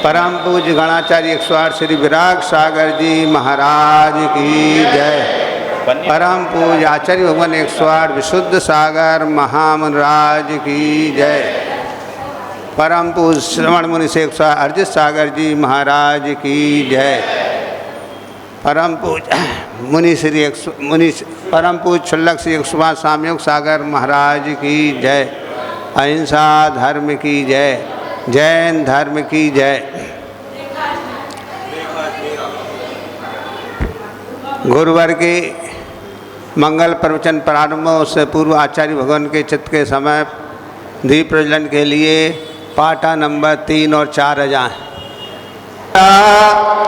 परम पूज्य गणाचार्य 108 श्री विराग सागर जी महाराज की जय। परम पूज्य आचार्य भगवान 108 विशुद्ध सागर महामनराज की जय। परम पूज्य श्रवण मुनि से 108 अर्जित सागर जी महाराज की जय। परम पूज्य मुनि श्री परम पूज्य छल्लक श्री 108 सामयोग सागर महाराज की जय। अहिंसा धर्म की जय। जैन धर्म की जय। गुरुवार के मंगल प्रवचन प्रारंभ से पूर्व आचार्य भगवान के चित्त के समय दीप प्रज्वलन के लिए पाठा नंबर 3 और 4 जाए।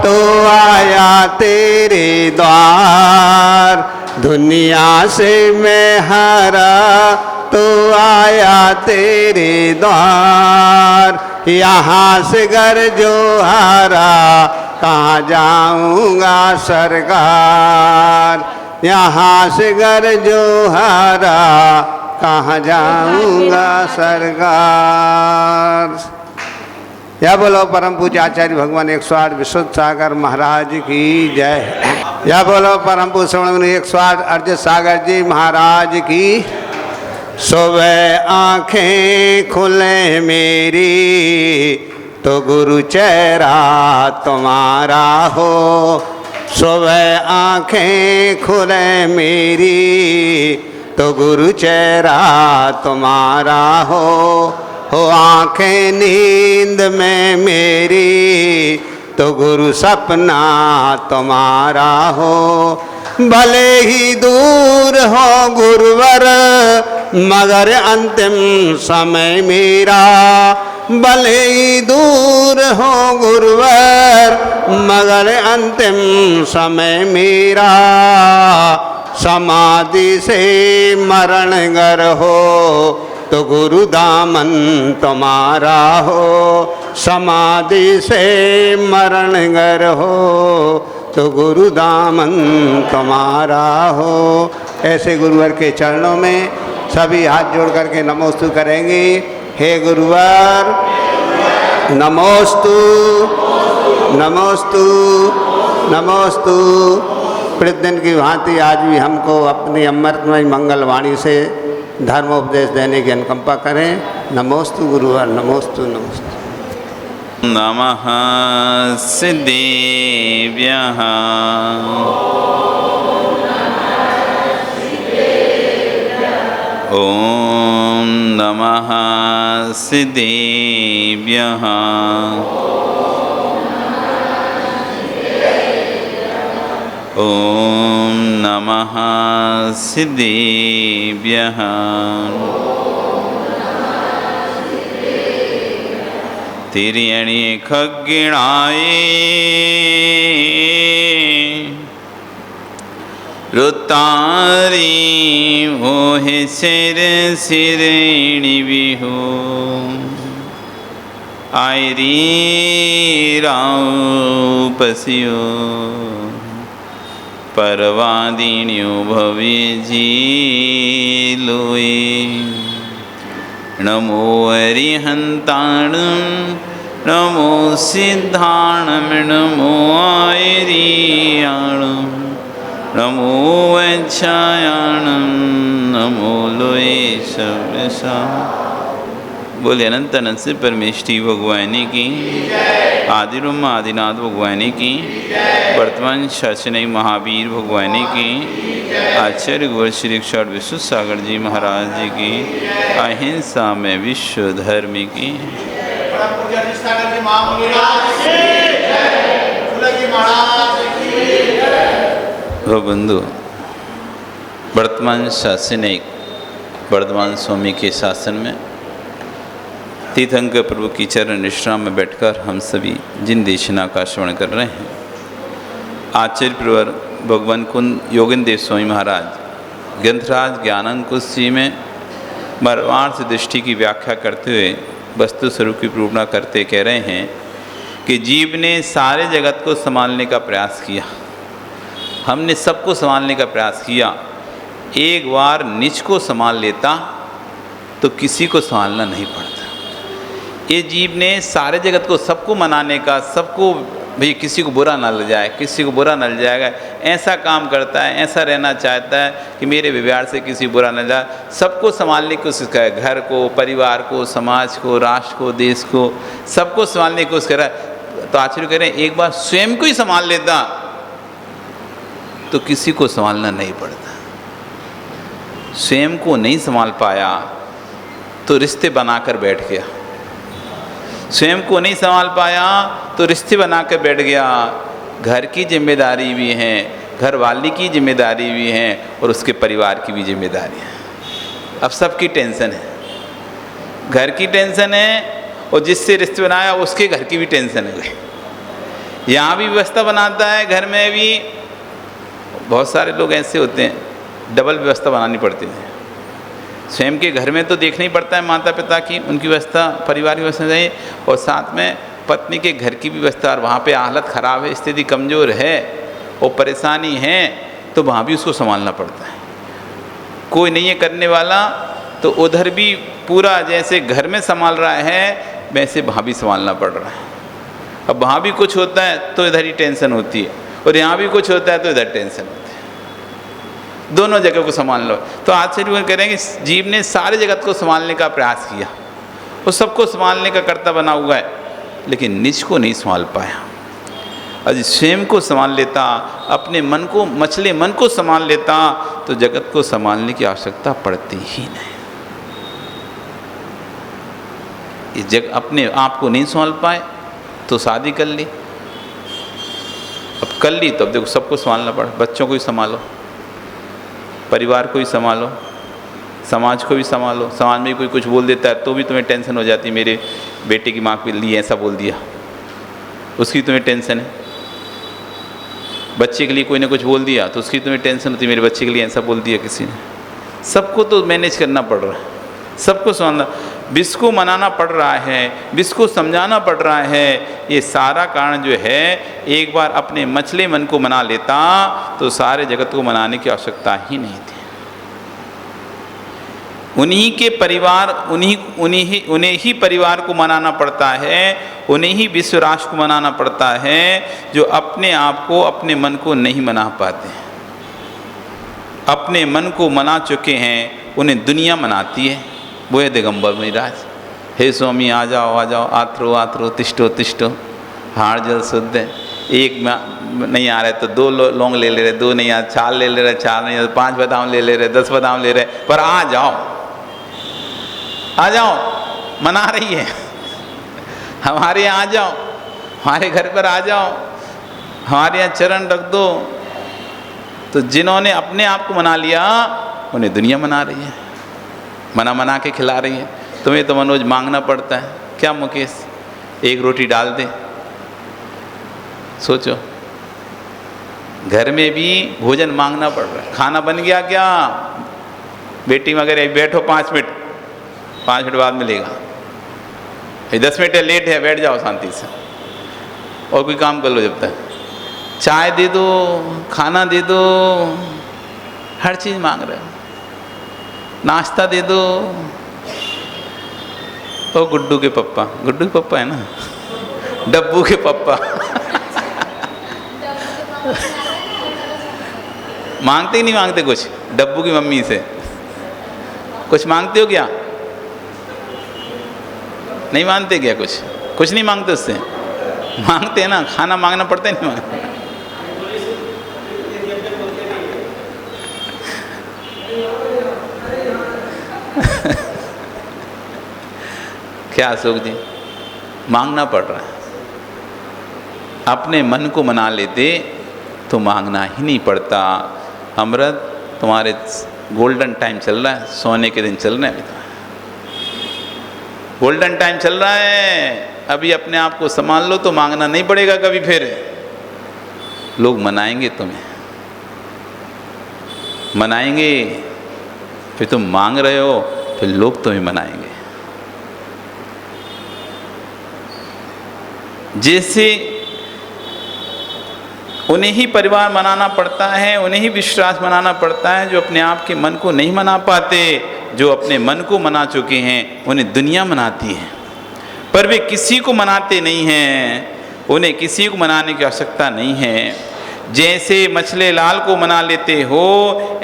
तो आया तेरे द्वार दुनिया से मैं हारा, तो आया तेरे द्वार यहाँ से घर जो हारा, कहाँ जाऊँगा सरकार। यहाँ से घर जो हारा, कहाँ जाऊँगा सरकार। या बोलो परम पूज्य आचार्य भगवान 108 विशुद्ध सागर महाराज की जय। या बोलो परम पूज्य श्रवण मुनि 108 अर्जित सागर जी महाराज की। सुबह आँखें खुले मेरी तो गुरु चेहरा तुम्हारा हो। सुबह आँखें खुले मेरी तो गुरु चेहरा तुम्हारा हो आँखें नींद में मेरी तो गुरु सपना तुम्हारा हो। भले ही दूर हो गुरुवर मगर अंतिम समय मेरा, भले ही दूर हो गुरुवर मगर अंतिम समय मेरा। समाधि से मरण गर हो तो गुरु दामन तुम्हारा हो। समाधि से मरण गर हो तो गुरु दामन तुम्हारा हो। ऐसे गुरुवर के चरणों में सभी हाथ जोड़ करके नमोस्तु करेंगे। हे गुरुवर नमोस्तु नमोस्तु नमोस्तु। प्रतिदिन की भांति आज भी हमको अपनी अमृतमय मंगल वाणी से धर्मोपदेश देने की अनुकंपा करें। नमोस्तु गुरुवर नमोस्तु नमोस्तु। नमः सिद्धेभ्यः ॐ नमः सिद्धेभ्यः ॐ नमः सिद्धेभ्यः। तिर्यणि खग्गिणाये रुतारी मोहे सिर सिरेणि बिहु आयरी रापसियो परवादिन्यो भवे जीलोए। नमो अरिहंताणं नमो सिद्धाणं नमो आयरियाणं नमो वैच्छायाणं नमो लोए शब्दसा। बोले अनंत अनंत से परमेष्टि भगवानी की, आदिरुम आदिनाथ भगवानी की, वर्तमान शासनई महावीर भगवानी की, आचार्य गुरु श्री 108 विशुद्ध सागर जी महाराज जी की, अहिंसा में विश्व धर्म की। बंधु, वर्तमान शासनिक वर्धमान स्वामी के शासन में तीर्थंकर प्रभु की चरण विश्राम में बैठकर हम सभी जिन देशना का श्रवण कर रहे हैं, आचार्य प्रवर भगवान कुंद योगेंद्र देव स्वामी महाराज ग्रंथराज ज्ञानांकुश जी में मर्मार्थ दृष्टि की व्याख्या करते हुए वस्तु स्वरूप की पूर्णा करते कह रहे हैं कि जीव ने सारे जगत को संभालने का प्रयास किया, हमने सबको संभालने का प्रयास किया। एक बार निज को संभाल लेता तो किसी को संभालना नहीं पड़ता। ये जीव ने सारे जगत को, सबको मनाने का, सबको भाई किसी को बुरा ना लग जाए, किसी को बुरा ना लग जाएगा, ऐसा काम करता है, ऐसा रहना चाहता है कि मेरे व्यवहार से किसी बुरा ना जाए, सबको संभालने की कोशिश करे, घर को, परिवार को, समाज को, राष्ट्र को, देश को, सबको संभालने की कोशिश करे। तो आश्चर्य करें, एक बार स्वयं को ही संभाल लेता तो किसी को संभालना नहीं पड़ता। स्वयं को नहीं संभाल पाया तो रिश्ते बनाकर बैठ गया, स्वयं को नहीं संभाल पाया तो रिश्ते बनाकर बैठ गया। घर की जिम्मेदारी भी है, घर वाली की जिम्मेदारी भी है, और उसके परिवार की भी जिम्मेदारी है। अब सबकी टेंशन है, घर की टेंशन है, और जिससे रिश्ते बनाया उसके घर की भी टेंशन है। यहाँ भी व्यवस्था बनाता है, घर में भी बहुत सारे लोग ऐसे होते हैं, डबल व्यवस्था बनानी पड़ती है। स्वयं के घर में तो देखना ही पड़ता है माता पिता की, उनकी व्यवस्था, परिवार की व्यवस्था चाहिए, और साथ में पत्नी के घर की भी व्यवस्था। और वहाँ पे हालत ख़राब है, स्थिति कमज़ोर है और परेशानी है, तो वहाँ भी उसको संभालना पड़ता है। कोई नहीं है करने वाला, तो उधर भी पूरा जैसे घर में संभाल रहा है वैसे वहाँ भी संभालना पड़ रहा है। अब वहाँ भी कुछ होता है तो इधर ही टेंशन होती है, और यहाँ भी कुछ होता है तो इधर टेंशन होती है। दोनों जगह को संभाल लो। तो आश्चर्य करेंगे, जीव ने सारे जगत को संभालने का प्रयास किया, वो सबको संभालने का कर्ता बना हुआ है, लेकिन निज को नहीं संभाल पाया। यदि स्वयं को संभाल लेता, अपने मन को, मछले मन को संभाल लेता, तो जगत को संभालने की आवश्यकता पड़ती ही नहीं। इस जगह अपने आप को नहीं संभाल पाए तो शादी कर ली, अब कर ली तो अब देखो सबको संभालना पड़ा। बच्चों को भी संभालो, परिवार को भी संभालो, समाज को भी संभालो। समाज में कोई कुछ बोल देता है तो भी तुम्हें टेंशन हो जाती है, मेरे बेटे की माँ के लिए ऐसा बोल दिया, उसकी तुम्हें टेंशन है। बच्चे के लिए कोई ने कुछ बोल दिया तो उसकी तुम्हें टेंशन होती है, मेरे बच्चे के लिए ऐसा बोल दिया किसी ने। सबको तो मैनेज करना पड़ रहा है, सबको संभालना, विश्व को मनाना पड़ रहा है, विश्व को समझाना पड़ रहा है। ये सारा कारण जो है, एक बार अपने मछले मन को मना लेता तो सारे जगत को मनाने की आवश्यकता ही नहीं थी। उन्हीं के परिवार, उन्हें ही परिवार को मनाना पड़ता है, उन्हें ही विश्व राष्ट्र को मनाना पड़ता है, जो अपने आप को, अपने मन को नहीं मना पाते। अपने मन को मना चुके हैं, उन्हें दुनिया मनाती है। वो है दिगंबर मुनिराज, हे स्वामी आ जाओ आ जाओ, आत्रो आत्रो, तिष्ठो तिष्ठो, हाड़ जल शुद्ध है। एक नहीं आ रहे तो दो लौंग ले ले रहे, दो नहीं आ, चार ले ले रहे, चार नहीं आ, 5 बादाम ले ले रहे, 10 बादाम ले रहे, पर आ जाओ आ जाओ, मना रही है, हमारे यहाँ आ जाओ, हमारे घर पर आ जाओ, हमारे यहाँ चरण रख दो। तो जिन्होंने अपने आप को मना लिया, उन्हें दुनिया मना रही है, मना के खिला रही है। तुम्हें तो मनोज मांगना पड़ता है, क्या मुकेश एक रोटी डाल दे? सोचो, घर में भी भोजन मांगना पड़ रहा है। खाना बन गया क्या? बेटी वगैरह बैठो 5 मिनट, 5 मिनट बाद मिलेगा, 10 मिनट लेट है, बैठ जाओ शांति से और कोई काम कर लो जब तक। चाय दे दो, खाना दे दो, हर चीज़ मांग रहे हो, नाश्ता दे दो। ओ गुड्डू के पप्पा, गुड्डू के पप्पा है ना, डब्बू के पप्पा मांगते ही नहीं मांगते कुछ। डब्बू की मम्मी से कुछ मांगते हो क्या? नहीं मांगते क्या? कुछ नहीं मांगते उससे? मांगते हैं ना, खाना मांगना पड़ता है, नहीं मांगते? क्या अशोक जी, मांगना पड़ रहा है। अपने मन को मना लेते तो मांगना ही नहीं पड़ता। अमृत, तुम्हारे गोल्डन टाइम चल रहा है, सोने के दिन चल रहे हैं, गोल्डन टाइम चल रहा है। अभी अपने आप को संभाल लो तो मांगना नहीं पड़ेगा कभी। फिर लोग मनाएंगे तुम्हें, मनाएंगे, फिर तुम मांग रहे हो, फिर लोग तुम्हें मनाएंगे। जैसे उन्हें ही परिवार मनाना पड़ता है, उन्हें ही विश्वास मनाना पड़ता है, जो अपने आप के मन को नहीं मना पाते। जो अपने मन को मना चुके हैं उन्हें दुनिया मनाती है। पर वे किसी को मनाते नहीं हैं। उन्हें किसी को मनाने की आवश्यकता नहीं है। जैसे मछले लाल को मना लेते हो,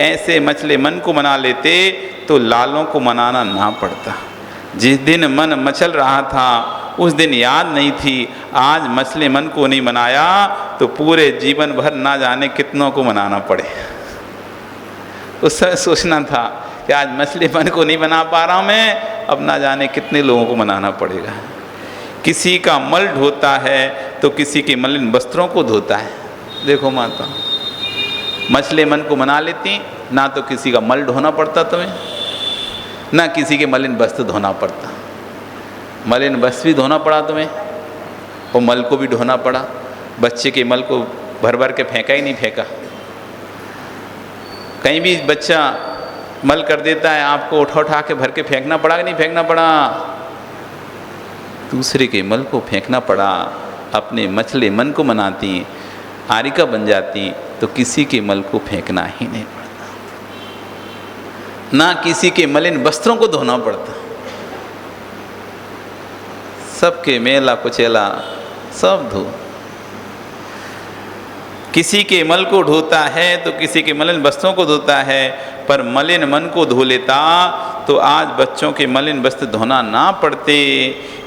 ऐसे मछले मन को मना लेते तो लालों को मनाना ना पड़ता। जिस दिन मन मचल रहा था उस दिन याद नहीं थी। आज मछले मन को नहीं मनाया तो पूरे जीवन भर ना जाने कितनों को मनाना पड़े। उस समय सोचना था कि आज मछले मन को नहीं मना पा रहा हूँ मैं, अब ना जाने कितने लोगों को मनाना पड़ेगा। किसी का मल ढोता है तो किसी के मलिन वस्त्रों को धोता है। देखो माता, मछले मन को मना लेती, ना तो किसी का मल ढोना पड़ता तुम्हें, ना किसी के मलिन वस्त्र धोना पड़ता। मलिन वस्त्र भी धोना पड़ा तुम्हें और मल को भी ढोना पड़ा। बच्चे के मल को भर भर के फेंका ही नहीं फेंका। कहीं भी बच्चा मल कर देता है, आपको उठा उठा के भर के फेंकना पड़ा कि नहीं फेंकना पड़ा? दूसरे के मल को फेंकना पड़ा। अपने मछले मन को मनाती, आरिका बन जाती तो किसी के मल को फेंकना ही नहीं पड़ता, ना किसी के मलिन वस्त्रों को धोना पड़ता। सबके मेला कुचेला सब धो। किसी के मल को ढोता है तो किसी के मलिन वस्त्रों को धोता है, पर मलिन मन को धो लेता तो आज बच्चों के मलिन वस्त्र धोना ना पड़ते।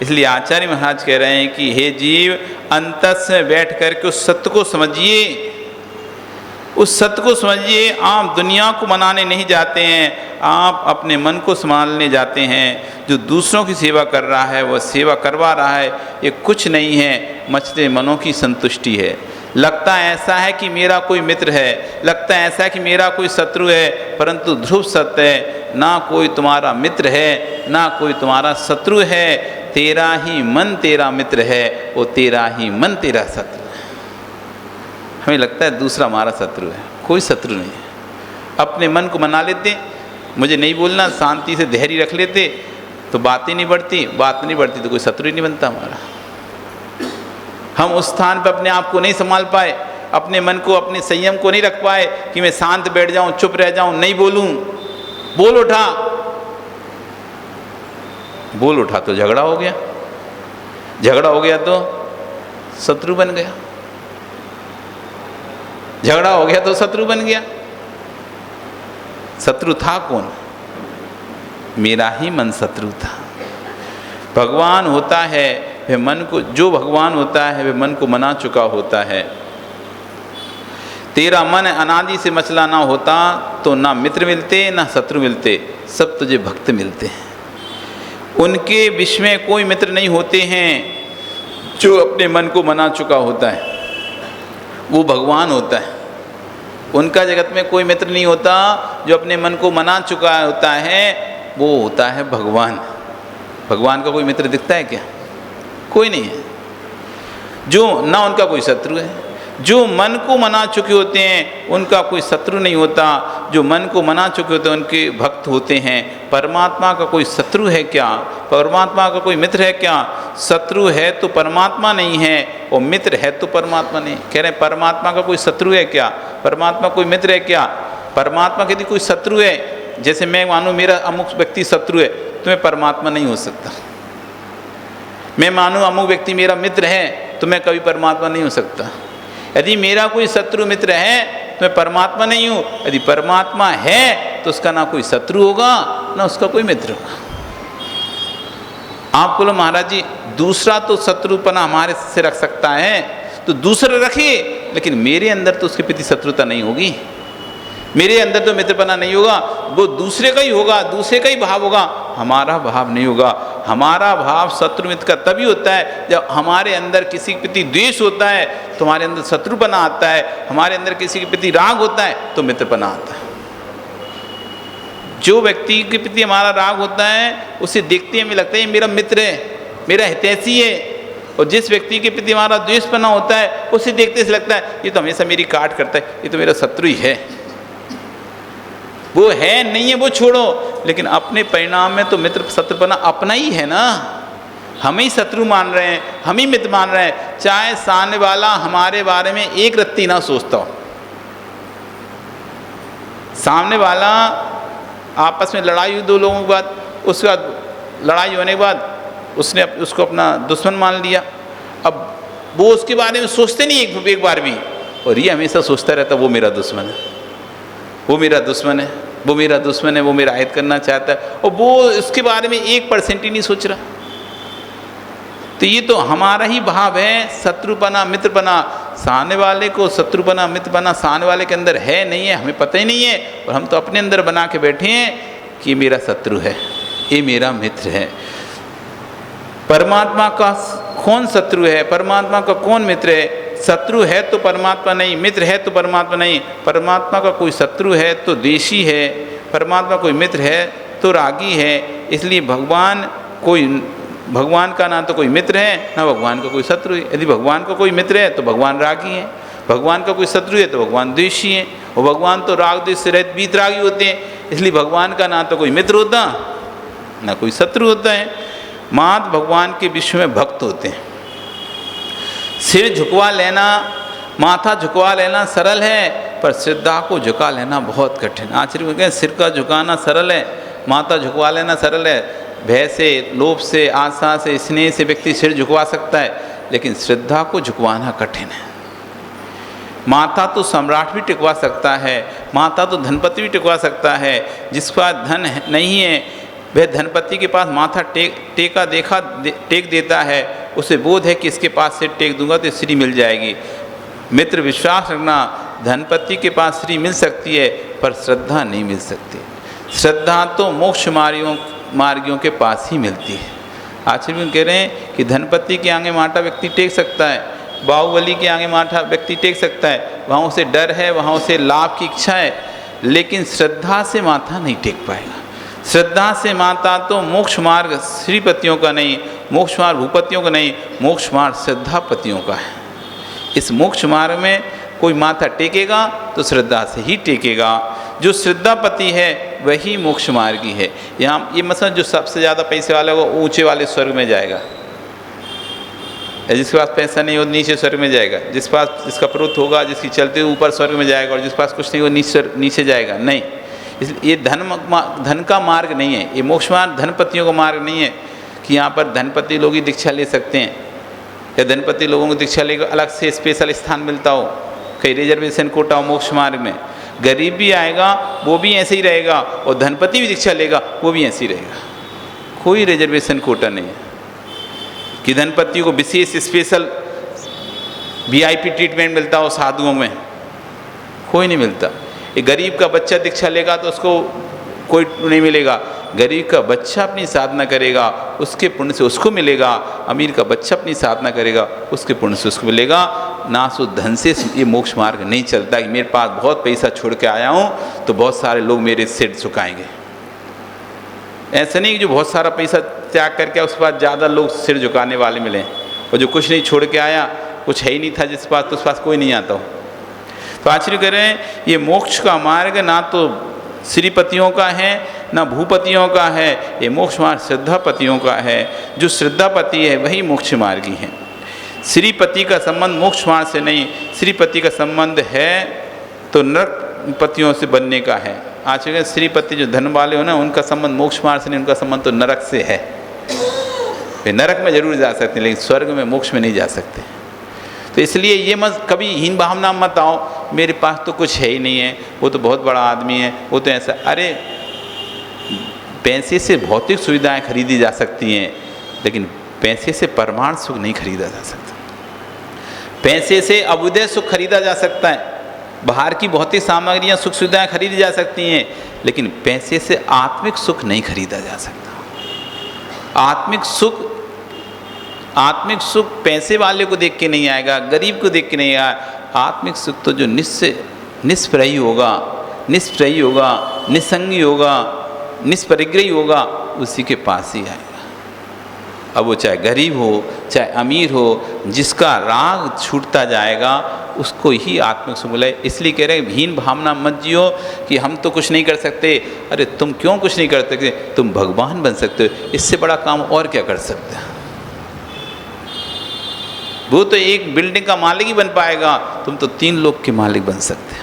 इसलिए आचार्य महाराज कह रहे हैं कि हे जीव, अंतस में बैठ करके उस सत्य को समझिए, उस सत्य को समझिए। आप दुनिया को मनाने नहीं जाते हैं, आप अपने मन को संभालने जाते हैं। जो दूसरों की सेवा कर रहा है वह सेवा करवा रहा है, ये कुछ नहीं है, मछले मनों की संतुष्टि है। लगता ऐसा है कि मेरा कोई मित्र है, लगता ऐसा है कि मेरा कोई शत्रु है, परंतु ध्रुव सत्य है, ना कोई तुम्हारा मित्र है ना कोई तुम्हारा शत्रु है। तेरा ही मन तेरा मित्र है, वो तेरा ही मन तेरा शत्रु है। हमें लगता है दूसरा हमारा शत्रु है, कोई शत्रु नहीं है। अपने मन को मना लेते, मुझे नहीं बोलना, शांति से धैर्य रख लेते तो बातें नहीं बढ़ती, बात नहीं बढ़ती तो कोई शत्रु ही नहीं बनता हमारा। हम उस स्थान पर अपने आप को नहीं संभाल पाए, अपने मन को, अपने संयम को नहीं रख पाए कि मैं शांत बैठ जाऊं, चुप रह जाऊं, नहीं बोलूं। बोल उठा, बोल उठा तो झगड़ा हो गया, झगड़ा हो गया तो शत्रु बन गया, झगड़ा हो गया तो शत्रु बन गया। शत्रु था कौन? मेरा ही मन शत्रु था। भगवान होता है वह मन को, जो भगवान होता है वह मन को मना चुका होता है। तेरा मन अनादि से मचला ना होता तो ना मित्र मिलते ना शत्रु मिलते, सब तुझे भक्त मिलते हैं। उनके विश्व में कोई मित्र नहीं होते हैं जो अपने मन को मना चुका होता है, वो भगवान होता है। उनका जगत में कोई मित्र नहीं होता जो अपने मन को मना चुका होता है, वो होता है भगवान। भगवान का कोई मित्र दिखता है क्या? कोई नहीं है। जो ना उनका कोई शत्रु है, जो मन को मना चुके होते हैं उनका कोई शत्रु नहीं होता, जो मन को मना चुके होते हैं उनके भक्त होते हैं। परमात्मा का कोई शत्रु है क्या? परमात्मा का कोई मित्र है क्या? शत्रु है तो परमात्मा नहीं है, और मित्र है तो परमात्मा नहीं। कह रहे हैं परमात्मा का कोई शत्रु है क्या? परमात्मा कोई मित्र है क्या? परमात्मा के यदि कोई शत्रु है, जैसे मैं मानूं मेरा अमुक व्यक्ति शत्रु है, तो मैं परमात्मा नहीं हो सकता। मैं मानूं अमुक व्यक्ति मेरा मित्र है, तो मैं कभी परमात्मा नहीं हो सकता। यदि मेरा कोई शत्रु मित्र है तो मैं परमात्मा नहीं हूँ। यदि परमात्मा है तो उसका ना कोई शत्रु होगा ना उसका कोई मित्र होगा। आप बोलो महाराज जी दूसरा तो शत्रुपना हमारे से रख सकता है, तो दूसरा रखिए, लेकिन मेरे अंदर तो उसके प्रति शत्रुता नहीं होगी, मेरे अंदर तो मित्रपना नहीं होगा। वो दूसरे का ही होगा, दूसरे का ही भाव होगा, हमारा भाव नहीं होगा। हमारा भाव शत्रु मित्र का तभी होता है जब हमारे अंदर किसी के प्रति द्वेष होता है तो हमारे अंदर शत्रुपना आता है, हमारे अंदर किसी के प्रति राग होता है तो मित्रपना आता है। जो व्यक्ति के प्रति हमारा राग होता है उसे देखते हमें लगता है ये मेरा मित्र है, मेरा हितैषी है, और जिस व्यक्ति के प्रति हमारा द्वेषपना होता है उसे देखते से लगता है ये तो हमेशा मेरी काट करता है, ये तो मेरा शत्रु ही है। वो है नहीं है वो छोड़ो, लेकिन अपने परिणाम में तो मित्र शत्रुपना अपना ही है ना। हम ही शत्रु मान रहे हैं, हम ही मित्र मान रहे हैं, चाहे सामने वाला हमारे बारे में एक रत्ती ना सोचता हो। सामने वाला आपस में लड़ाई हुई दो लोगों के बाद, उसके बाद लड़ाई होने के बाद उसने उसको अपना दुश्मन मान लिया। अब वो उसके बारे में सोचते नहीं एक बार भी, और ये हमेशा सोचता रहता वो मेरा दुश्मन है, वो मेरा दुश्मन है, वो मेरा दुश्मन है, वो मेरा आयत करना चाहता है, और वो उसके बारे में 1% ही नहीं सोच रहा। तो ये तो हमारा ही भाव है, शत्रुपना मित्रपना। सामने वाले को शत्रुपना मित्रपना सामने वाले के अंदर है नहीं है, हमें पता ही नहीं है, और हम तो अपने अंदर बना के बैठे हैं कि ये मेरा शत्रु है, ये मेरा मित्र है। परमात्मा का कौन शत्रु है, परमात्मा का कौन मित्र है? शत्रु है तो परमात्मा नहीं, मित्र है तो परमात्मा नहीं। परमात्मा का कोई शत्रु है तो द्वेषी है, परमात्मा कोई मित्र है तो रागी है। इसलिए भगवान का ना तो कोई मित्र है, ना भगवान का कोई शत्रु है। यदि भगवान का कोई मित्र है तो भगवान रागी है, भगवान का कोई शत्रु है तो भगवान द्वेषी है, और भगवान तो राग द्वेष से रहित वीतरागी होते हैं। इसलिए भगवान का ना तो कोई मित्र होता, ना कोई शत्रु होता है। मात्र भगवान के विश्व में भक्त होते हैं। सिर झुकवा लेना, माथा झुकवा लेना सरल है, पर श्रद्धा को झुका लेना बहुत कठिन। आचार्य कहते सिर का झुकाना सरल है, माथा झुकवा लेना सरल है। भय से, लोभ से, आशा से, स्नेह से व्यक्ति सिर झुकवा सकता है, लेकिन श्रद्धा को झुकवाना कठिन है। माथा तो सम्राट भी टिकवा सकता है, माथा तो धनपति भी टिकवा सकता है। जिसके पास धन नहीं है वह धनपति के पास माथा टेक देता है, उसे बोध है कि इसके पास से टेक दूंगा तो श्री मिल जाएगी। मित्र विश्वास रखना, धनपति के पास श्री मिल सकती है पर श्रद्धा नहीं मिल सकती। श्रद्धा तो मोक्ष मार्गियों के पास ही मिलती है। आचार्य कह रहे हैं कि धनपति के आगे माथा व्यक्ति टेक सकता है, बाहुबली के आगे माथा व्यक्ति टेक सकता है, वहाँ उसे डर है, वहाँ उसे लाभ की इच्छा है, लेकिन श्रद्धा से माथा नहीं टेक पाएगा। श्रद्धा से माता तो मोक्ष मार्ग श्रीपतियों का नहीं, मोक्ष मार्ग भूपतियों का नहीं, मोक्ष मार्ग श्रद्धापतियों का है। इस मोक्ष मार्ग में कोई माथा टेकेगा तो श्रद्धा से ही टेकेगा। जो श्रद्धापति है वही मोक्ष मार्गी है। यहाँ ये मतलब जो सबसे ज़्यादा पैसे वाला होगा वो ऊँचे वाले स्वर्ग में जाएगा, जिसके पास पैसा नहीं हो नीचे स्वर्ग में जाएगा, जिसका प्रभुत्व होगा, जिसकी चलते ऊपर स्वर्ग में जाएगा, और जिसके पास कुछ नहीं हो नीचे जाएगा। नहीं, इसलिए ये धन का मार्ग नहीं है, ये मोक्ष मार्ग धनपतियों का मार्ग नहीं है कि यहाँ पर धनपति लोग ही दीक्षा ले सकते हैं, या धनपति लोगों को दीक्षा लेकर अलग से स्पेशल स्थान मिलता हो, कहीं रिजर्वेशन कोटा हो मोक्ष मार्ग में। गरीब भी आएगा वो भी ऐसे ही रहेगा, और धनपति भी दीक्षा लेगा वो भी ऐसे ही रहेगा। कोई रिजर्वेशन कोटा नहीं है कि धनपति को विशेष स्पेशल VIP ट्रीटमेंट मिलता हो साधुओं में, कोई नहीं मिलता। एक गरीब का बच्चा दीक्षा लेगा तो उसको कोई नहीं मिलेगा। गरीब का बच्चा अपनी साधना करेगा उसके पुण्य से उसको मिलेगा, अमीर का बच्चा अपनी साधना करेगा उसके पुण्य से उसको मिलेगा। ना सो धन से ये मोक्ष मार्ग नहीं चलता कि मेरे पास बहुत पैसा छोड़ के आया हूँ तो बहुत सारे लोग मेरे सिर झुकाएंगे। ऐसा नहीं कि जो बहुत सारा पैसा त्याग करके उसके बाद ज़्यादा लोग सिर झुकाने वाले मिले, और जो कुछ नहीं छोड़ के आया, कुछ है ही नहीं था जिसके पास, तो उस पास कोई नहीं आता हो। तो आचार्य कह रहे हैं ये मोक्ष का मार्ग ना तो श्रीपतियों का है ना भूपतियों का है, ये मोक्ष मार्ग श्रद्धापतियों का है। जो श्रद्धापति है वही मोक्ष मार्गी है। श्रीपति का संबंध मोक्ष मार्ग से नहीं, श्रीपति का संबंध है तो नरकपतियों से बनने का है। आचार्य श्रीपति जो धन वाले हो ना उनका संबंध मोक्ष मार्ग से नहीं, उनका संबंध तो नरक से है। वे नरक में जरूर जा सकते हैं लेकिन स्वर्ग में मोक्ष में नहीं जा सकते। तो इसलिए ये मत कभी हीन भावना मत आओ मेरे पास तो कुछ है ही नहीं है, वो तो बहुत बड़ा आदमी है, वो तो ऐसा। अरे पैसे से भौतिक सुविधाएं खरीदी जा सकती हैं लेकिन पैसे से परमाण सुख नहीं खरीदा जा सकता। पैसे से अभुदय सुख खरीदा जा सकता है, बाहर की भौतिक सामग्रियां सुख सुविधाएं खरीदी जा सकती हैं, लेकिन पैसे से आत्मिक सुख नहीं खरीदा जा सकता। आत्मिक सुख पैसे वाले को देख के नहीं आएगा, गरीब को देख के नहीं आएगा। आत्मिक सुख तो जो निष्प्रयी होगा, निसंगी होगा, निष्परिग्रही होगा, उसी के पास ही आएगा। अब वो चाहे गरीब हो चाहे अमीर हो, जिसका राग छूटता जाएगा उसको ही आत्मिक सुख मिले। इसलिए कह रहे हैं हीन भावना मत जियो कि हम तो कुछ नहीं कर सकते। अरे तुम क्यों कुछ नहीं कर सकते? तुम भगवान बन सकते हो, इससे बड़ा काम और क्या कर सकते हैं? वो तो एक बिल्डिंग का मालिक ही बन पाएगा, तुम तो 3 लोग के मालिक बन सकते हो।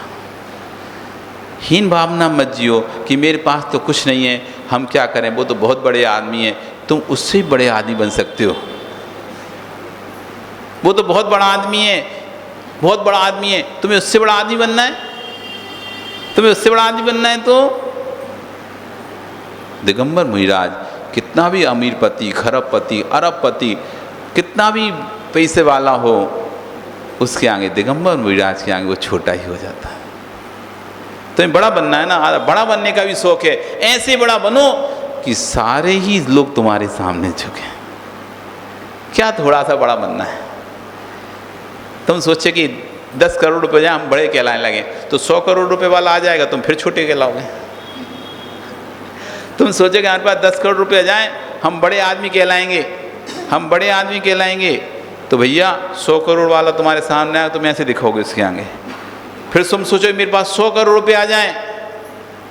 हीन भावना मत जियो कि मेरे पास तो कुछ नहीं है, हम क्या करें, वो तो बहुत बड़े आदमी हैं। तुम उससे भी बड़े आदमी बन सकते हो। वो तो बहुत बड़ा आदमी है, बहुत बड़ा आदमी है, तुम्हें उससे बड़ा आदमी बनना है। तुम्हें उससे बड़ा आदमी बनना है तो दिगंबर मुनिराज कितना भी अमीरपति, खरबपति, अरबपति, कितना भी पैसे वाला हो, उसके आगे, दिगंबर मुनिराज के आगे वो छोटा ही हो जाता है। तुम्हें बड़ा बनना है ना, बड़ा बनने का भी शौक है, ऐसे बड़ा बनो कि सारे ही लोग तुम्हारे सामने झुके। क्या थोड़ा सा बड़ा बनना है? तुम सोचे कि 10 करोड़ रुपए जाए हम बड़े कहलाने लगे, तो 100 करोड़ रुपए वाला आ जाएगा, तुम फिर छोटे कहलाओगे। तुम सोचे कि हमारे पास 10 करोड़ रुपए जाए हम बड़े आदमी कहलाएंगे, हम बड़े आदमी कहलाएंगे, तो भैया 100 करोड़ वाला तुम्हारे सामने आए, तुम ऐसे दिखाओगे उसके आगे। फिर तुम सोचो मेरे पास 100 करोड़ रुपए आ जाए,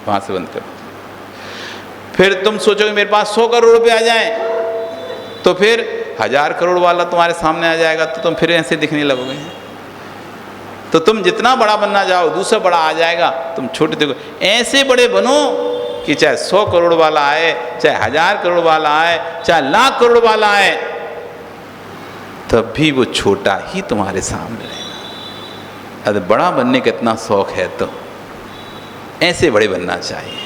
वहां से बंद करो। फिर तुम सोचो मेरे पास 100 करोड़ रुपए आ जाए, तो फिर 1000 करोड़ वाला तुम्हारे सामने आ जाएगा, तो तुम फिर ऐसे दिखने लगोगे। तो तुम जितना बड़ा बनना जाओ, दूसरा बड़ा आ जाएगा, तुम छोटे देखो। ऐसे बड़े बनो कि चाहे 100 करोड़ वाला आए, चाहे 1000 करोड़ वाला आए, चाहे लाख करोड़ वाला आए, तब भी वो छोटा ही तुम्हारे सामने रहेगा। अरे बड़ा बनने का इतना शौक है तो ऐसे बड़े बनना चाहिए।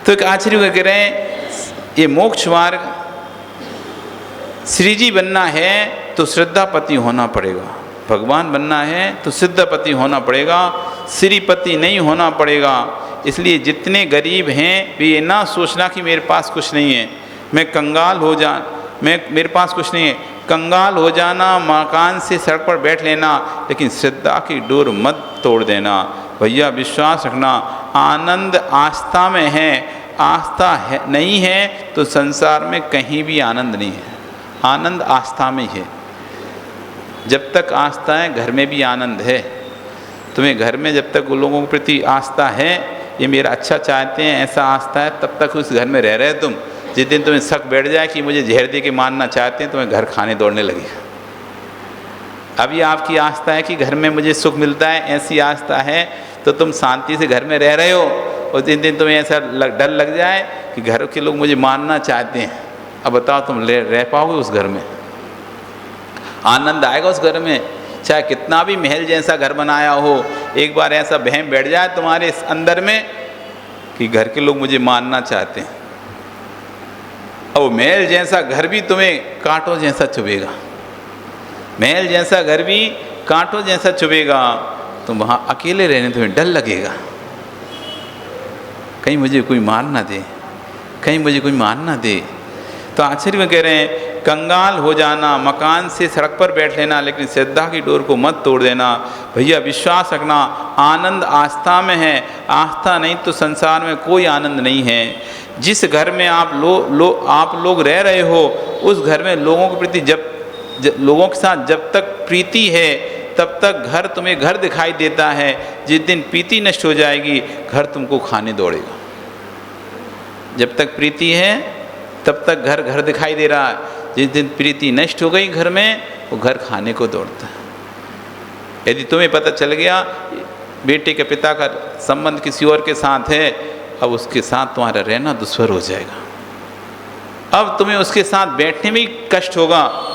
तो एक आचार्य कह रहे हैं, ये मोक्ष मार्ग श्री जी बनना है तो श्रद्धापति होना पड़ेगा, भगवान बनना है तो सिद्धपति होना पड़ेगा, श्रीपति नहीं होना पड़ेगा। इसलिए जितने गरीब हैं वे ये ना सोचना कि मेरे पास कुछ नहीं है, मैं कंगाल हो जा, मेरे पास कुछ नहीं है। कंगाल हो जाना, मकान से सड़क पर बैठ लेना, लेकिन श्रद्धा की डोर मत तोड़ देना। भैया विश्वास रखना, आनंद आस्था में है, आस्था है नहीं है तो संसार में कहीं भी आनंद नहीं है। आनंद आस्था में है। जब तक आस्था है घर में भी आनंद है। तुम्हें घर में जब तक लोगों के प्रति आस्था है, ये मेरा अच्छा चाहते हैं, ऐसा आस्था है, तब तक उस घर में रह रहे तुम। जिस दिन तुम्हें शक बैठ जाए कि मुझे जहर दे के मारना चाहते हैं, तुम्हें घर खाने दौड़ने लगेगा। अभी आपकी आस्था है कि घर में मुझे सुख मिलता है, ऐसी आस्था है तो तुम शांति से घर में रह रहे हो। और जिन दिन तुम्हें ऐसा डर लग जाए कि घर के लोग मुझे मारना चाहते हैं, अब बताओ तुम रह पाओगे उस घर में? आनंद आएगा उस घर में? चाहे कितना भी महल जैसा घर बनाया हो, एक बार ऐसा वहम बैठ जाए तुम्हारे अंदर में कि घर के लोग मुझे मारना चाहते हैं, और महल जैसा घर भी तुम्हें कांटों जैसा चुभेगा, महल जैसा घर भी कांटों जैसा चुभेगा, तुम वहाँ अकेले रहने तुम्हें डर लगेगा, कहीं मुझे कोई मार ना दे, कहीं मुझे कोई मार ना दे। तो आचार्य में कह रहे हैं, कंगाल हो जाना, मकान से सड़क पर बैठ लेना, लेकिन श्रद्धा की डोर को मत तोड़ देना। भैया विश्वास रखना, आनंद आस्था में है, आस्था नहीं तो संसार में कोई आनंद नहीं है। जिस घर में आप लोग रह रहे हो, उस घर में लोगों के प्रति लोगों के साथ जब तक प्रीति है तब तक घर तुम्हें घर दिखाई देता है। जिस दिन प्रीति नष्ट हो जाएगी, घर तुमको खाने दौड़ेगा। जब तक प्रीति है तब तक घर घर दिखाई दे रहा है, जिस दिन प्रीति नष्ट हो गई घर में, वो घर खाने को दौड़ता है। यदि तुम्हें पता चल गया बेटे के पिता का संबंध किसी और के साथ है, अब उसके साथ तुम्हारा रहना दुश्वार हो जाएगा। अब तुम्हें उसके साथ बैठने में कष्ट होगा।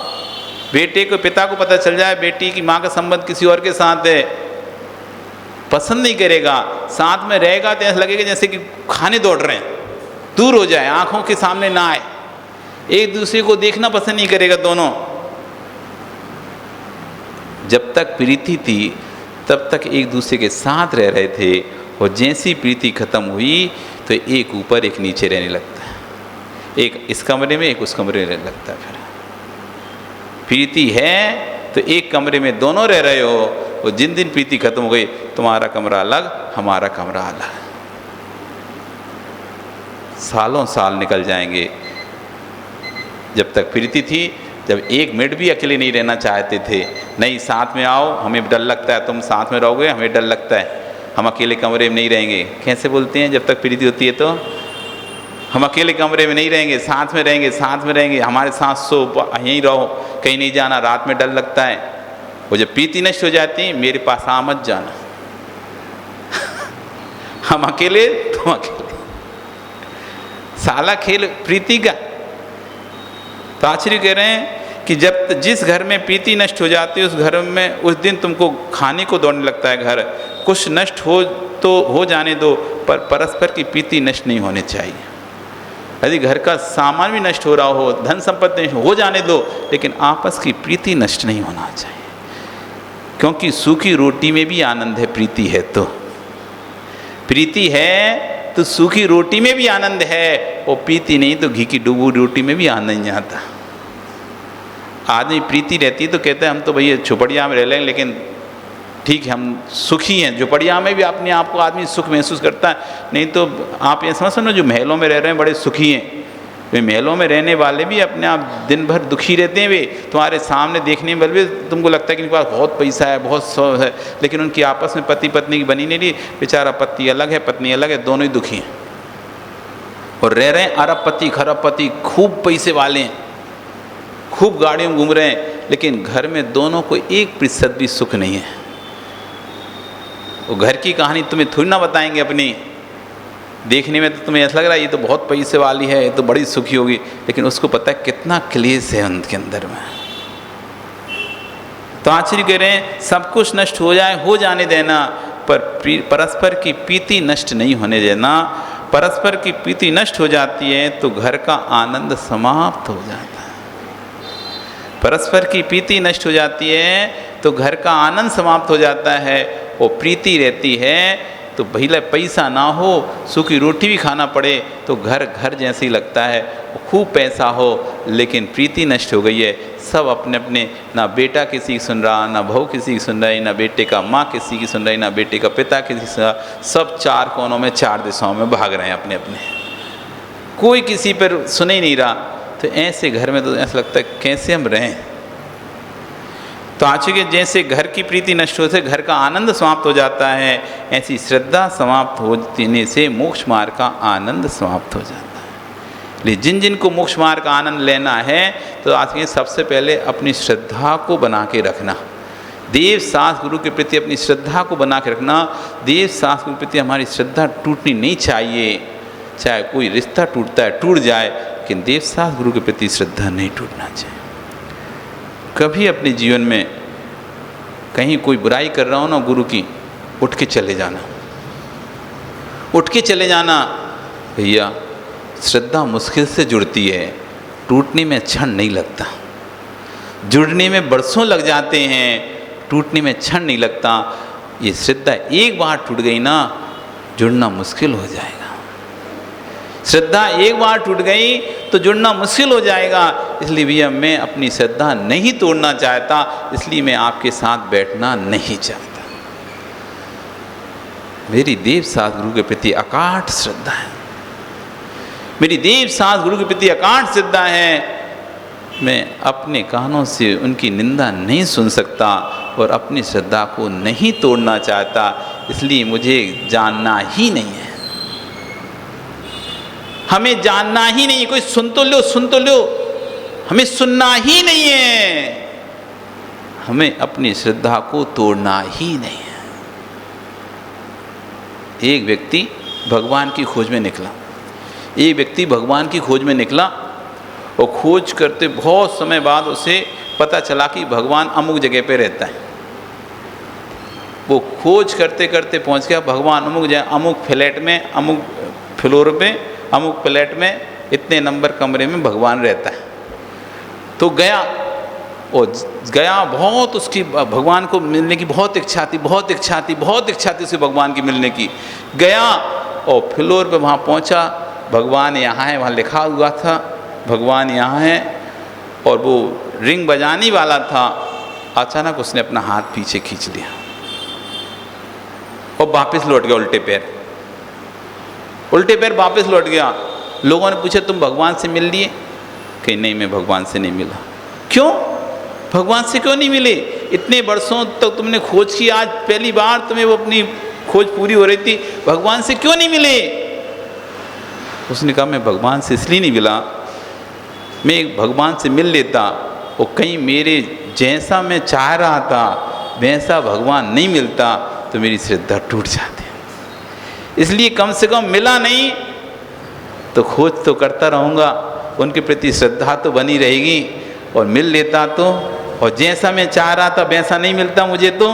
बेटे को पिता को पता चल जाए बेटी की माँ का संबंध किसी और के साथ है, पसंद नहीं करेगा। साथ में रहेगा तो ऐसा लगेगा जैसे कि खाने दौड़ रहे हैं, दूर हो जाए, आंखों के सामने ना आए, एक दूसरे को देखना पसंद नहीं करेगा दोनों। जब तक प्रीति थी तब तक एक दूसरे के साथ रह रहे थे, और जैसी प्रीति खत्म हुई तो एक ऊपर एक नीचे रहने लगता है, एक इस कमरे में एक उस कमरे में रहने लगता है। फिर प्रीति है तो एक कमरे में दोनों रह रहे हो, और जिन दिन प्रीति खत्म हो गई, तुम्हारा कमरा अलग, हमारा कमरा अलग। सालों साल निकल जाएंगे। जब तक प्रीति थी, जब एक मिनट भी अकेले नहीं रहना चाहते थे, नहीं साथ में आओ, हमें डर लगता है, तुम साथ में रहोगे हमें डर लगता है, हम अकेले कमरे में नहीं रहेंगे। कैसे बोलते हैं? जब तक प्रीति होती है तो हम अकेले कमरे में नहीं रहेंगे, साथ में रहेंगे, साथ में रहेंगे, हमारे साथ सो, यहीं रहो, कहीं नहीं जाना, रात में डर लगता है। वो जब प्रीति नष्ट हो जाती, मेरे पास आ मत जाना हम अकेले तुम अकेले। साला खेल प्रीति का। तो आचार्य कह रहे हैं कि जब जिस घर में प्रीति नष्ट हो जाती है उस घर में उस दिन तुमको खाने को दौड़ने लगता है घर। कुछ नष्ट हो तो हो जाने दो, पर परस्पर की प्रीति नष्ट नहीं होनी चाहिए। यदि घर का सामान भी नष्ट हो रहा हो, धन संपत्ति हो जाने दो, लेकिन आपस की प्रीति नष्ट नहीं होना चाहिए। क्योंकि सूखी रोटी में भी आनंद है, प्रीति है तो। प्रीति है तो सूखी रोटी में भी आनंद है, और प्रीति नहीं तो घी की डूबी रोटी में भी आनंद नहीं आता। आदमी प्रीति रहती है तो कहते हैं हम तो भैया झुपड़िया में रह लें, लेकिन ठीक है हम सुखी हैं। झुपड़िया में भी अपने आप को आदमी सुख महसूस करता है। नहीं तो आप ये समझ लो जो महलों में रह रहे हैं बड़े सुखी हैं, वे महलों में रहने वाले भी अपने आप दिन भर दुखी रहते हैं। वे तुम्हारे सामने देखने में भी तुमको लगता है कि इनके पास बहुत पैसा है, बहुत सौ है, लेकिन उनकी आपस में पति पत्नी की बनी नहीं रही। बेचारा पति अलग है, पत्नी अलग है, दोनों ही दुखी हैं और रह रहे हैं अरबपति खरबपति, खूब पैसे वाले हैं, खूब गाड़ियों में घूम रहे हैं, लेकिन घर में दोनों को 1% भी सुख नहीं है। वो घर की कहानी तुम्हें थोड़ी ना बताएंगे अपनी। देखने में तो तुम्हें ऐसा लग रहा है ये तो बहुत पैसे वाली है, ये तो बड़ी सुखी होगी, लेकिन उसको पता है कितना क्लेश है उनके अंदर में। तो आचार्य कह रहे हैं सब कुछ नष्ट हो जाए, हो जाने देना, पर परस्पर की प्रीति नष्ट नहीं होने देना। परस्पर की प्रीति नष्ट हो जाती है तो घर का आनंद समाप्त हो जाता है। परस्पर की प्रीति नष्ट हो जाती है तो घर का आनंद समाप्त हो जाता है। वो प्रीति रहती है तो भले पैसा ना हो, सूखी रोटी भी खाना पड़े तो घर घर जैसे ही लगता है। खूब पैसा हो लेकिन प्रीति नष्ट हो गई है। सब अपने अपने, ना बेटा किसी की सुन रहा, ना बहू किसी की सुन रही, ना बेटे का माँ किसी की सुन रही, ना बेटे का पिता किसी की सुन रहा। सब चार कोनों में, चार दिशाओं में भाग रहे हैं अपने अपने, कोई किसी पर सुन ही नहीं रहा। तो ऐसे घर में तो ऐसा लगता है कैसे हम रहें। तो आचार्य के जैसे घर की प्रीति नष्ट होने से घर का आनंद समाप्त हो जाता है, ऐसी श्रद्धा समाप्त होने से मोक्ष मार्ग का आनंद समाप्त हो जाता है। इसलिए जिन जिन को मोक्ष मार्ग का आनंद लेना है तो आचार्य सबसे पहले अपनी श्रद्धा को बना के रखना। देव शास्त्र गुरु के प्रति अपनी श्रद्धा को बना के रखना। देव शास्त्र गुरु के प्रति हमारी श्रद्धा टूटनी नहीं चाहिए। चाहे कोई रिश्ता टूटता है टूट जाए, लेकिन देव शास्त्र गुरु के प्रति श्रद्धा नहीं टूटना चाहिए। कभी अपने जीवन में कहीं कोई बुराई कर रहा हो ना गुरु की, उठ के चले जाना, उठ के चले जाना। भैया श्रद्धा मुश्किल से जुड़ती है, टूटने में क्षण नहीं लगता। जुड़ने में बरसों लग जाते हैं, टूटने में क्षण नहीं लगता। ये श्रद्धा एक बार टूट गई ना, जुड़ना मुश्किल हो जाएगा। श्रद्धा एक बार टूट गई तो जुड़ना मुश्किल हो जाएगा। इसलिए भैया मैं अपनी श्रद्धा नहीं तोड़ना चाहता, इसलिए मैं आपके साथ बैठना नहीं चाहता। मेरी देव शास्त्र गुरु के प्रति अकाट श्रद्धा है, मेरी देव शास्त्र गुरु के प्रति अकाट श्रद्धा है। मैं अपने कानों से उनकी निंदा नहीं सुन सकता और अपनी श्रद्धा को नहीं तोड़ना चाहता, इसलिए मुझे जानना ही नहीं है। हमें जानना ही नहीं, कोई सुन तो लो, सुन तो लो, हमें सुनना ही नहीं है। हमें अपनी श्रद्धा को तोड़ना ही नहीं है। एक व्यक्ति भगवान की खोज में निकला, एक व्यक्ति भगवान की खोज में निकला और खोज करते बहुत समय बाद उसे पता चला कि भगवान अमुक जगह पे रहता है। वो खोज करते करते पहुंच गया भगवान अमुक जगह, अमुक फ्लैट में, अमुक फ्लोर पे, अमुक फ्लैट में, इतने नंबर कमरे में भगवान रहता है। तो गया और गया, बहुत उसकी भगवान को मिलने की बहुत इच्छा थी, बहुत इच्छा थी, बहुत इच्छा थी उसे भगवान की मिलने की। गया और फ्लोर पे वहाँ पहुँचा, भगवान यहाँ है, वहाँ लिखा हुआ था भगवान यहाँ है, और वो रिंग बजाने वाला था। अचानक उसने अपना हाथ पीछे खींच लिया और वापस लौट गया उल्टे पैर, उल्टे पैर वापस लौट गया। लोगों ने पूछा तुम भगवान से मिल लिए? कहीं नहीं, मैं भगवान से नहीं मिला। क्यों? भगवान से क्यों नहीं मिले? इतने वर्षों तक तो तुमने खोज की, आज पहली बार तुम्हें वो अपनी खोज पूरी हो रही थी, भगवान से क्यों नहीं मिले? उसने कहा मैं भगवान से इसलिए नहीं मिला, मैं एक भगवान से मिल लेता और कहीं मेरे जैसा मैं चाह रहा था वैसा भगवान नहीं मिलता तो मेरी श्रद्धा टूट जाती। इसलिए कम से कम मिला नहीं तो खोज तो करता रहूँगा, उनके प्रति श्रद्धा तो बनी रहेगी, और मिल लेता तो, और जैसा मैं चाह रहा था वैसा नहीं मिलता मुझे तो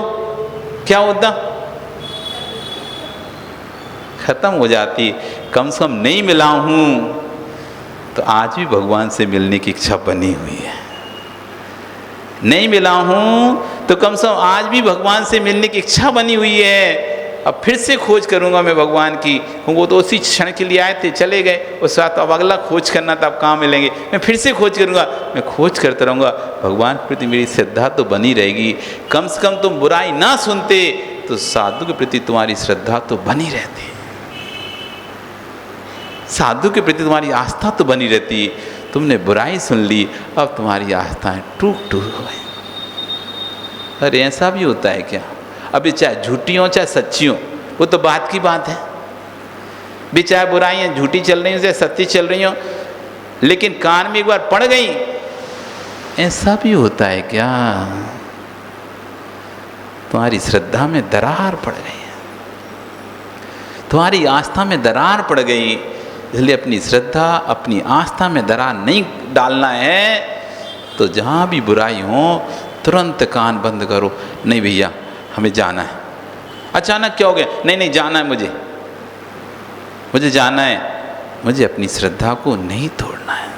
क्या होता, खत्म हो जाती। कम से कम नहीं मिला हूँ तो आज भी भगवान से मिलने की इच्छा बनी हुई है। नहीं मिला हूँ तो कम से कम आज भी भगवान से मिलने की इच्छा बनी हुई है। अब फिर से खोज करूँगा मैं भगवान की, वो तो उसी क्षण के लिए आए थे, चले गए, उस साथ अब अगला खोज करना था, अब कहाँ मिलेंगे, मैं फिर से खोज करूँगा, मैं खोज करता रहूँगा। भगवान के प्रति मेरी श्रद्धा तो बनी रहेगी। कम से कम तुम बुराई ना सुनते तो साधु के प्रति तुम्हारी श्रद्धा तो बनी रहती, साधु के प्रति तुम्हारी आस्था तो बनी रहती। तुमने बुराई सुन ली, अब तुम्हारी आस्थाएं टूट टूट हो गई। अरे ऐसा भी होता है क्या? अभी चाहे झूठी हो चाहे सच्ची हो, वो तो बात की बात है। भी चाहे बुराइयाँ झूठी चल रही हो चाहे सच्ची चल रही हो, लेकिन कान में एक बार पड़ गई, ऐसा भी होता है क्या? तुम्हारी श्रद्धा में दरार पड़ गई है, तुम्हारी आस्था में दरार पड़ गई। इसलिए अपनी श्रद्धा अपनी आस्था में दरार नहीं डालना है। तो जहाँ भी बुराई हो तुरंत कान बंद करो, नहीं भैया हमें जाना है। अचानक क्या हो गया? नहीं नहीं जाना है, मुझे जाना है, मुझे अपनी श्रद्धा को नहीं तोड़ना है।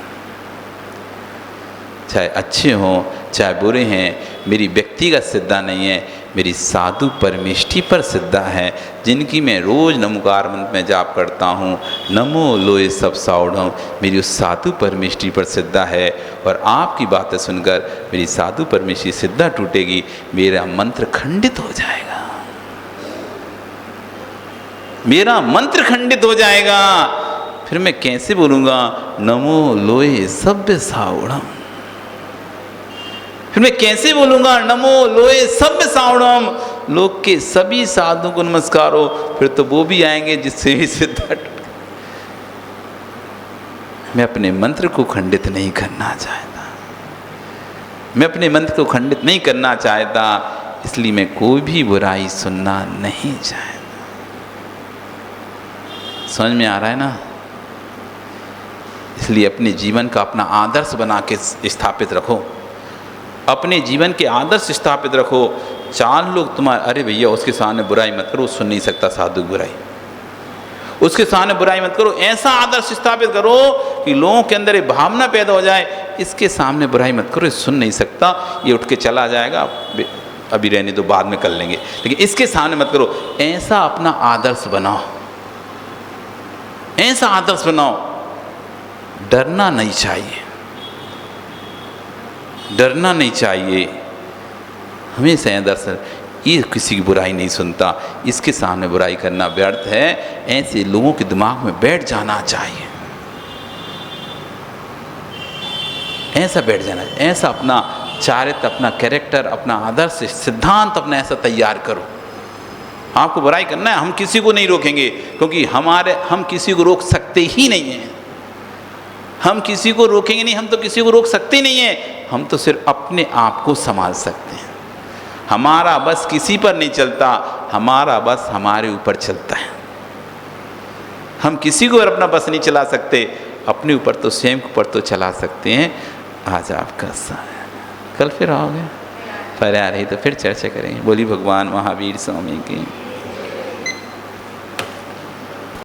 चाहे अच्छे हों चाहे बुरे हैं, मेरी व्यक्तिगत श्रद्धा नहीं है, मेरी साधु परमेष्ठी पर श्रद्धा है, जिनकी मैं रोज़ नमोकार मंत्र में जाप करता हूँ, नमो लोए सब साउढ़, मेरी उस साधु परमेष्ठी पर श्रद्धा है। और आपकी बातें सुनकर मेरी साधु परमेष्ठी श्रद्धा टूटेगी, मेरा मंत्र खंडित हो जाएगा, मेरा मंत्र खंडित हो जाएगा। फिर मैं कैसे बोलूँगा नमो लोए सभ्य साउढ़? फिर मैं कैसे बोलूँगा नमो लोए सभ्य साउढ़म? लोग के सभी साधु को नमस्कार हो, फिर तो वो भी आएंगे जिससे भी श्रद्धा। मैं अपने मंत्र को खंडित नहीं करना चाहता, मैं अपने मंत्र को खंडित नहीं करना चाहता, इसलिए मैं कोई भी बुराई सुनना नहीं चाहता। समझ में आ रहा है ना? इसलिए अपने जीवन का अपना आदर्श बना के स्थापित रखो, अपने जीवन के आदर्श स्थापित रखो। चार लोग तुम्हारे, अरे भैया उसके सामने बुराई मत करो, सुन नहीं सकता साधु बुराई, उसके सामने बुराई मत करो, ऐसा आदर्श स्थापित करो कि लोगों के अंदर एक भावना पैदा हो जाए, इसके सामने बुराई मत करो, सुन नहीं सकता, ये उठ के चला जाएगा, अभी रहने दो बाद में कर लेंगे, लेकिन इसके सामने मत करो। ऐसा अपना आदर्श बनाओ, ऐसा आदर्श बनाओ। डरना नहीं चाहिए, डरना नहीं चाहिए, हमेशा आदर्श, ये किसी की बुराई नहीं सुनता, इसके सामने बुराई करना व्यर्थ है, ऐसे लोगों के दिमाग में बैठ जाना चाहिए, ऐसा बैठ जाना चाहिए। ऐसा अपना चारित्र, अपना कैरेक्टर, अपना आदर्श सिद्धांत अपना ऐसा तैयार करो। आपको बुराई करना है, हम किसी को नहीं रोकेंगे, क्योंकि हम किसी को रोक सकते ही नहीं हैं, हम किसी को रोकेंगे नहीं, हम तो किसी को रोक सकते ही नहीं हैं, हम तो सिर्फ अपने आप को संभाल सकते हैं। हमारा बस किसी पर नहीं चलता, हमारा बस हमारे ऊपर चलता है। हम किसी को अपना बस नहीं चला सकते, अपने ऊपर तो स्वयं के ऊपर तो चला सकते हैं। आज आपका समय, कल फिर आओगे, पर आ रही तो फिर चर्चा करेंगे। बोली भगवान महावीर स्वामी की।